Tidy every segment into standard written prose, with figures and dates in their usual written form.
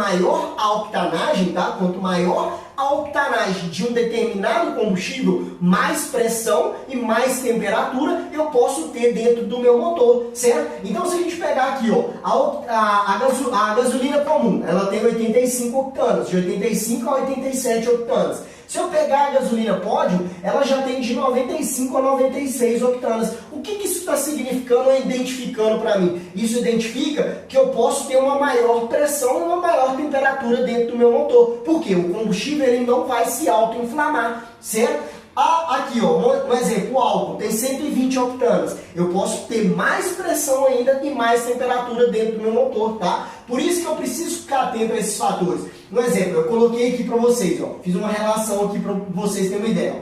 maior a octanagem, tá? Quanto maior a octanagem de um determinado combustível, mais pressão e mais temperatura eu posso ter dentro do meu motor, certo? Então, se a gente pegar aqui, ó, a gasolina comum, ela tem 85 octanos, de 85 a 87 octanos. Se eu pegar a gasolina pódio, ela já tem de 95 a 96 octanas. O que isso está significando ou identificando para mim? Isso identifica que eu posso ter uma maior pressão e uma maior temperatura dentro do meu motor. Por quê? O combustível ele não vai se auto-inflamar, certo? Aqui, ó, um exemplo, o álcool tem 120 octanas. Eu posso ter mais pressão ainda e mais temperatura dentro do meu motor, tá? Por isso que eu preciso ficar atento a esses fatores. Um exemplo, eu coloquei aqui para vocês, ó, fiz uma relação aqui para vocês terem uma ideia.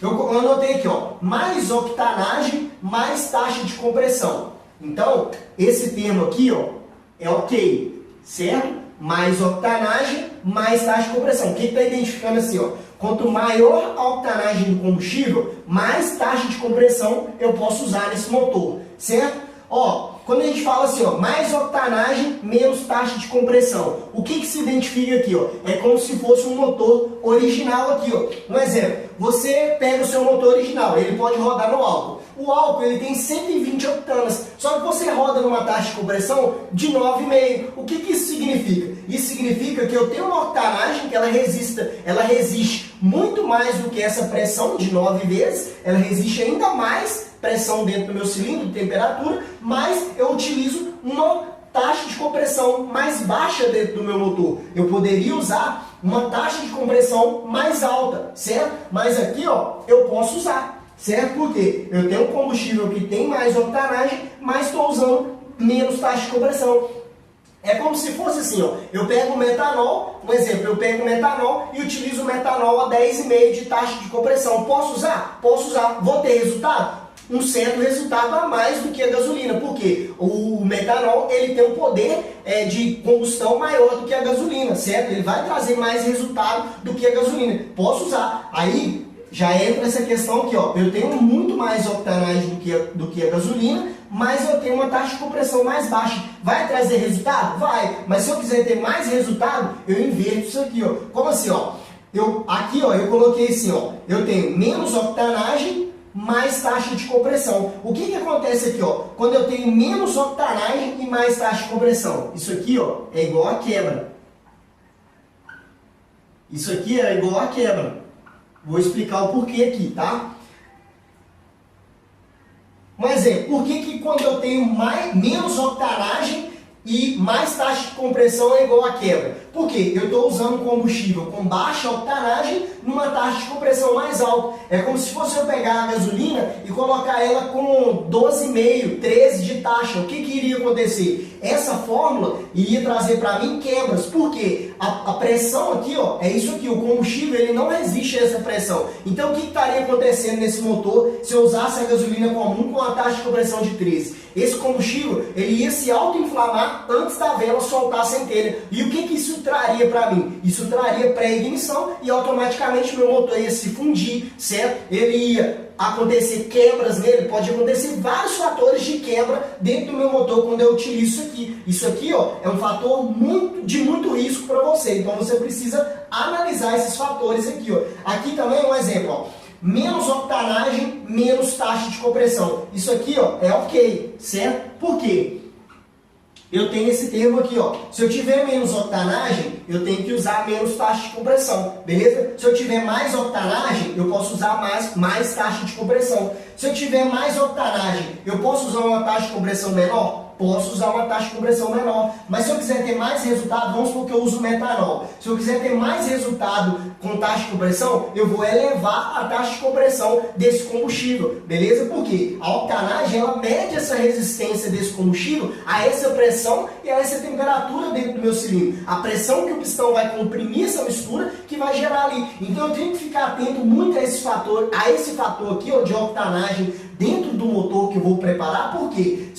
Eu anotei aqui, ó, mais octanagem, mais taxa de compressão. Então, esse termo aqui, ó, é ok, certo? Mais octanagem, mais taxa de compressão. O que está identificando assim, ó? Quanto maior a octanagem do combustível, mais taxa de compressão eu posso usar nesse motor, certo? Ó, quando a gente fala assim, ó, mais octanagem, menos taxa de compressão. O que se identifica aqui, ó? É como se fosse um motor original aqui, ó. Um exemplo, você pega o seu motor original, ele pode rodar no álcool. O álcool ele tem 120 octanas, só que você roda numa taxa de compressão de 9,5. O que isso significa? Isso significa que eu tenho uma octanagem que ela resiste muito mais do que essa pressão de 9 vezes, ela resiste ainda mais pressão dentro do meu cilindro de temperatura, mas eu utilizo uma taxa de compressão mais baixa dentro do meu motor. Eu poderia usar uma taxa de compressão mais alta, certo? Mas aqui, ó, eu posso usar. Certo? Porque eu tenho um combustível que tem mais octanagem, mas estou usando menos taxa de compressão. É como se fosse assim, ó, eu pego o metanol, um exemplo, eu pego o metanol e utilizo o metanol a 10,5 de taxa de compressão. Posso usar? Posso usar. Vou ter resultado? Um certo resultado a mais do que a gasolina, porque o metanol ele tem um poder de combustão maior do que a gasolina, certo? Ele vai trazer mais resultado do que a gasolina. Posso usar. Aí já entra essa questão aqui, ó, eu tenho muito mais octanagem do que a gasolina, mas eu tenho uma taxa de compressão mais baixa. Vai trazer resultado? Vai. Mas se eu quiser ter mais resultado, eu inverto isso aqui, ó. Como assim, ó? Aqui, ó, eu coloquei assim, ó, eu tenho menos octanagem, mais taxa de compressão. O que acontece aqui, ó? Quando eu tenho menos octanagem e mais taxa de compressão? Isso aqui, ó, é igual a quebra. Isso aqui é igual a quebra. Vou explicar o porquê aqui, tá? Um exemplo, por que quando eu tenho menos octanagem e mais taxa de compressão é igual a quebra? Porque eu estou usando um combustível com baixa octanagem numa taxa de compressão mais alta. É como se fosse eu pegar a gasolina e colocar ela com 12,5, 13 de taxa. O que iria acontecer? Essa fórmula iria trazer para mim quebras. Por quê? A pressão aqui, ó, é isso aqui. O combustível ele não resiste a essa pressão. Então o que estaria acontecendo nesse motor se eu usasse a gasolina comum com a taxa de compressão de 13? Esse combustível ele ia se auto-inflamar antes da vela soltar a centelha. E o que isso traria para mim? Isso traria pré-ignição e automaticamente meu motor ia se fundir, certo? Ele ia acontecer quebras nele, pode acontecer vários fatores de quebra dentro do meu motor quando eu utilizo isso aqui. Isso aqui, ó, é um fator de muito risco para você, então você precisa analisar esses fatores aqui, ó. Aqui também é um exemplo, ó. Menos octanagem, menos taxa de compressão. Isso aqui, ó, é ok, certo? Por quê? Eu tenho esse termo aqui, ó. Se eu tiver menos octanagem, eu tenho que usar menos taxa de compressão, beleza? Se eu tiver mais octanagem, eu posso usar mais taxa de compressão. Se eu tiver mais octanagem, eu posso usar uma taxa de compressão menor? Posso usar uma taxa de compressão menor. Mas se eu quiser ter mais resultado, vamos supor que eu uso metanol. Se eu quiser ter mais resultado com taxa de compressão, eu vou elevar a taxa de compressão desse combustível, beleza? Porque a octanagem, ela mede essa resistência desse combustível a essa pressão e a essa temperatura dentro do meu cilindro. A pressão que o pistão vai comprimir essa mistura que vai gerar ali. Então eu tenho que ficar atento muito a esse fator aqui, ó, de octanagem dentro do motor que eu vou preparar, porque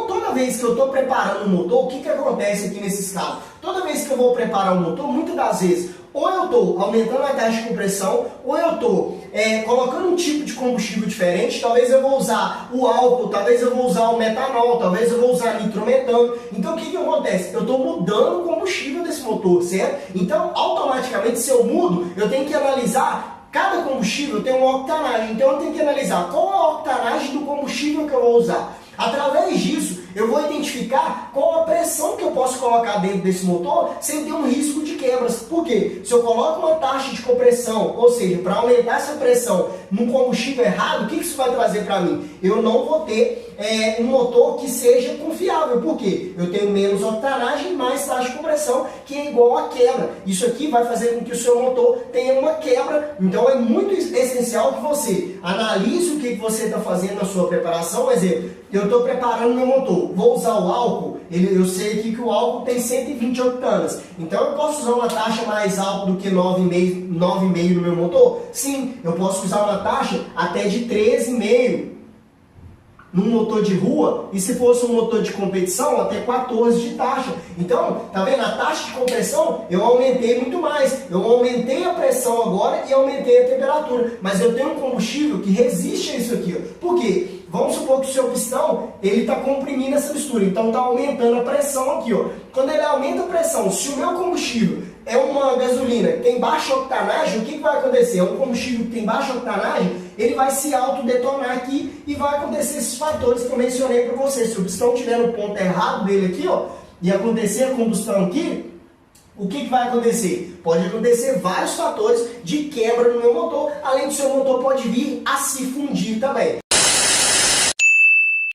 toda toda vez que eu estou preparando o motor, o que acontece aqui nesses casos? Toda vez que eu vou preparar o motor, muitas das vezes, ou eu estou aumentando a taxa de compressão, ou eu estou colocando um tipo de combustível diferente. Talvez eu vou usar o álcool, talvez eu vou usar o metanol, talvez eu vou usar nitrometano. Então o que acontece? Eu estou mudando o combustível desse motor, certo? Então automaticamente, se eu mudo, eu tenho que analisar. Cada combustível tem uma octanagem, então eu tenho que analisar qual a octanagem do combustível que eu vou usar. Através disso, eu vou identificar qual a pressão que eu posso colocar dentro desse motor sem ter um risco de quebras. Por quê? Se eu coloco uma taxa de compressão, ou seja, para aumentar essa pressão num combustível errado, o que isso vai trazer para mim? Eu não vou ter um motor que seja confiável. Por quê? Eu tenho menos octanagem e mais taxa de compressão, que é igual a quebra. Isso aqui vai fazer com que o seu motor tenha uma quebra. Então é muito essencial que você analise o que você está fazendo na sua preparação. Por exemplo, eu estou preparando meu motor, vou usar o álcool, eu sei aqui que o álcool tem 120 octanas, então eu posso usar uma taxa mais alta do que 9,5 no meu motor? Sim, eu posso usar uma taxa até de 13,5 num motor de rua, e se fosse um motor de competição, até 14 de taxa. Então, tá vendo? A taxa de compressão, eu aumentei muito mais. Eu aumentei a pressão agora e aumentei a temperatura. Mas eu tenho um combustível que resiste a isso aqui. Ó. Por quê? Vamos supor que o seu pistão, ele está comprimindo essa mistura. Então, está aumentando a pressão aqui. Ó. Quando ele aumenta a pressão, se o meu combustível é uma gasolina que tem baixa octanagem, o que vai acontecer? É um combustível que tem baixa octanagem, ele vai se autodetonar aqui e vai acontecer esses fatores que eu mencionei para vocês. Se o pistão estiver no ponto errado dele aqui, ó, e acontecer a combustão aqui, o que vai acontecer? Pode acontecer vários fatores de quebra no meu motor, além do seu motor pode vir a se fundir também.